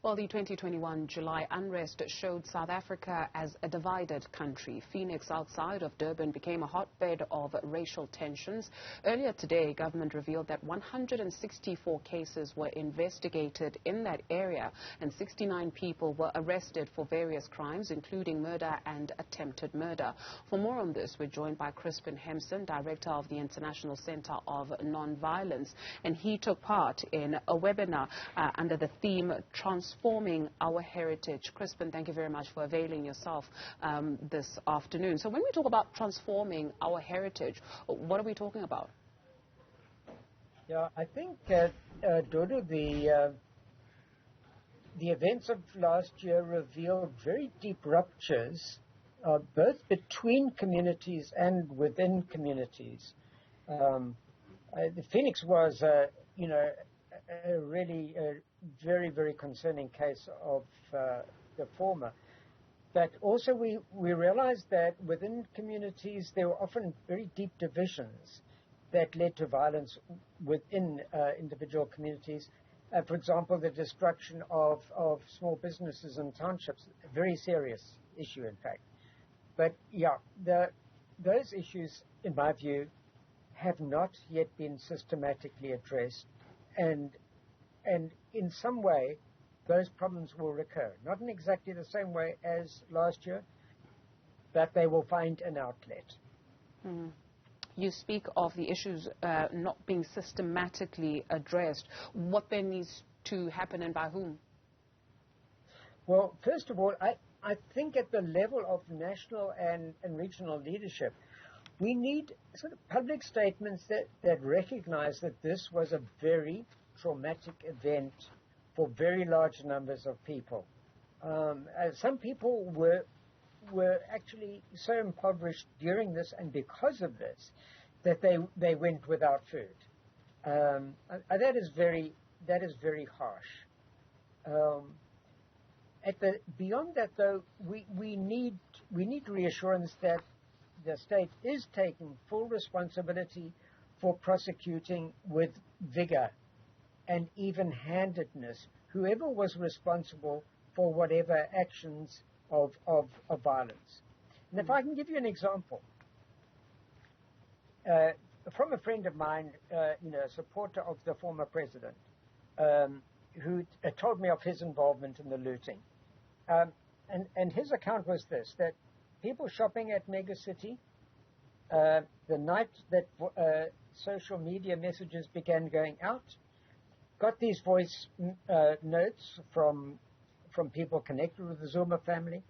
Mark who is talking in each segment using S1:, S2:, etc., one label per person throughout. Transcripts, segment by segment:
S1: Well, the 2021 July unrest showed South Africa as a divided country. Pheonix outside of Durban became a hotbed of racial tensions. Earlier today, government revealed that 164 cases were investigated in that area and 69 people were arrested for various crimes, including murder and attempted murder. For more on this, we're joined by Crispin Hemson, Director of the International Centre of Nonviolence, and he took part in a webinar under the theme Transforming Our Heritage. Crispin, thank you very much for availing yourself this afternoon. So when we talk about transforming our heritage, what are we talking about?
S2: Yeah, I think, Dodo, the events of last year revealed very deep ruptures, both between communities and within communities. The Pheonix was, a really very, very concerning case of the former. But also we realized that within communities there were often very deep divisions that led to violence within individual communities. For example, the destruction of small businesses and townships, a very serious issue, in fact. But yeah, those issues, in my view, have not yet been systematically addressed, and in some way, those problems will recur. Not in exactly the same way as last year, but they will find an outlet.
S1: Mm. You speak of the issues not being systematically addressed. What then needs to happen, and by whom?
S2: Well, first of all, I think at the level of national and regional leadership, we need sort of public statements that recognize that this was a very traumatic event for very large numbers of people. Some people were actually so impoverished during this and because of this that they went without food. That is very harsh. Beyond that, though, we need reassurance that the state is taking full responsibility for prosecuting with vigor and even-handedness whoever was responsible for whatever actions of violence. And if I can give you an example, from a friend of mine, a supporter of the former president, who told me of his involvement in the looting. And his account was this, that people shopping at Megacity, the night that social media messages began going out, got these voice notes from people connected with the Zuma family,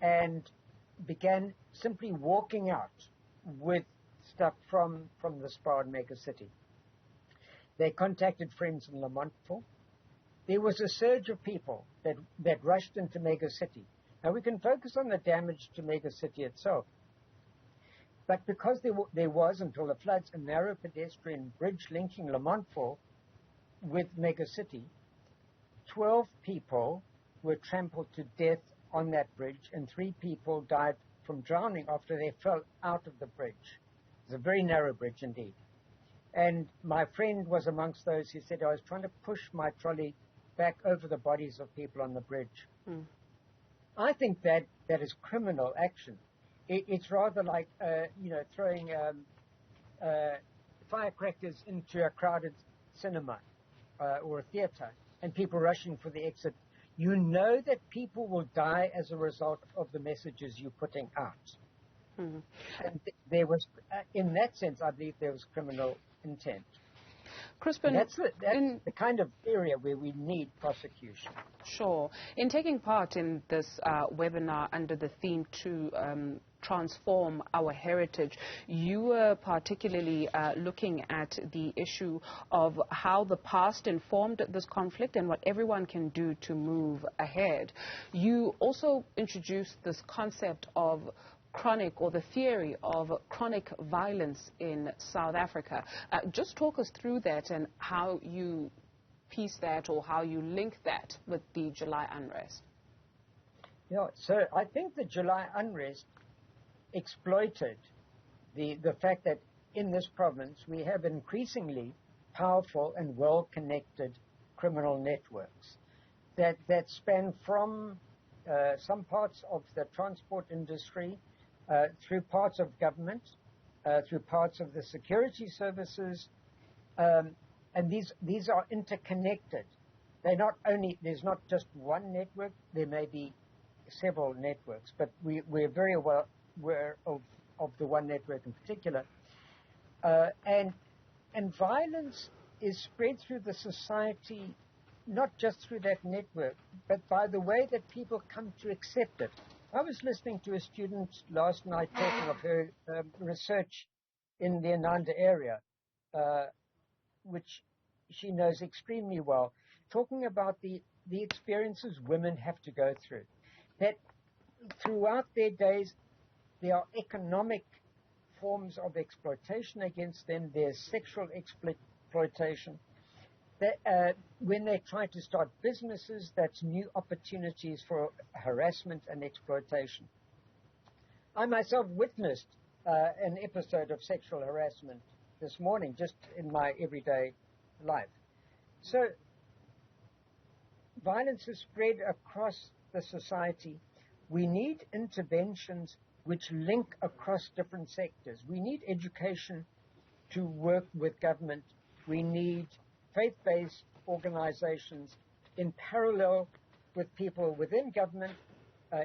S2: and began simply walking out with stuff from the spa in Megacity. They contacted friends in Lamontville. There was a surge of people that rushed into Megacity. Now we can focus on the damage to Megacity itself, but because there was, until the floods, a narrow pedestrian bridge linking Lamontville with Megacity, 12 people were trampled to death on that bridge, and 3 people died from drowning after they fell out of the bridge. It's a very narrow bridge indeed. And my friend was amongst those who said, I was trying to push my trolley back over the bodies of people on the bridge. Mm. I think that is criminal action. It's rather like, throwing firecrackers into a crowded cinema or a theater and people rushing for the exit. You know that people will die as a result of the messages you're putting out. Mm-hmm. And there was, in that sense, I believe there was criminal intent.
S1: Crispin,
S2: that's the kind of area where we need prosecution.
S1: Sure. In taking part in this webinar under the theme to transform our heritage, you were particularly looking at the issue of how the past informed this conflict and what everyone can do to move ahead. You also introduced this concept of chronic, or the theory of chronic violence in South Africa. Just talk us through that and how you piece that, or how you link that with the July unrest.
S2: Yeah, so I think the July unrest exploited the fact that in this province we have increasingly powerful and well-connected criminal networks. that span from some parts of the transport industry, through parts of government, through parts of the security services, and these are interconnected. There's not just one network, there may be several networks, but we're very well aware of the one network in particular. And violence is spread through the society, not just through that network, but by the way that people come to accept it. I was listening to a student last night talking of her research in the Ananda area, which she knows extremely well, talking about the experiences women have to go through. That throughout their days, there are economic forms of exploitation against them. There's sexual exploitation. When they try to start businesses, that's new opportunities for harassment and exploitation. I myself witnessed an episode of sexual harassment this morning, just in my everyday life. So violence is spread across the society. We need interventions which link across different sectors. We need education to work with government. We need faith-based organizations in parallel with people within government,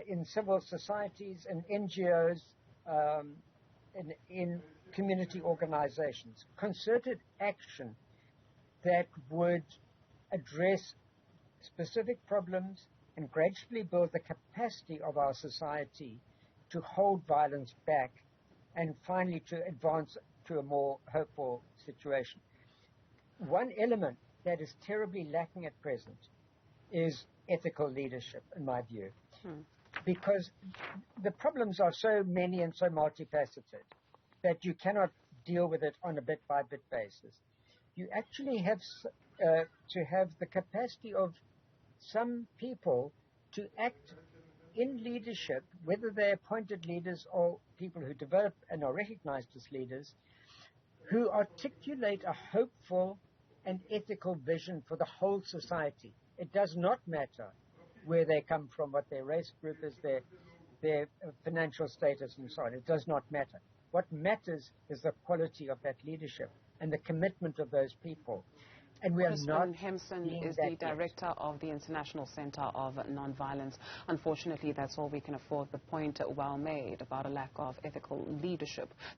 S2: in civil societies and NGOs, in community organizations. Concerted action that would address specific problems and gradually build the capacity of our society to hold violence back and finally to advance to a more hopeful situation. One element that is terribly lacking at present is ethical leadership, in my view, because the problems are so many and so multifaceted that you cannot deal with it on a bit-by-bit basis. You actually have to have the capacity of some people to act in leadership, whether they're appointed leaders or people who develop and are recognized as leaders, who articulate a hopeful and ethical vision for the whole society. It does not matter where they come from, what their race group is, their financial status, and so on. It does not matter. What matters is the quality of that leadership and the commitment of those people. And we are not.
S1: Crispin Hemson is the director of the International Centre of Nonviolence. Unfortunately, that's all we can afford. The point well made about a lack of ethical leadership.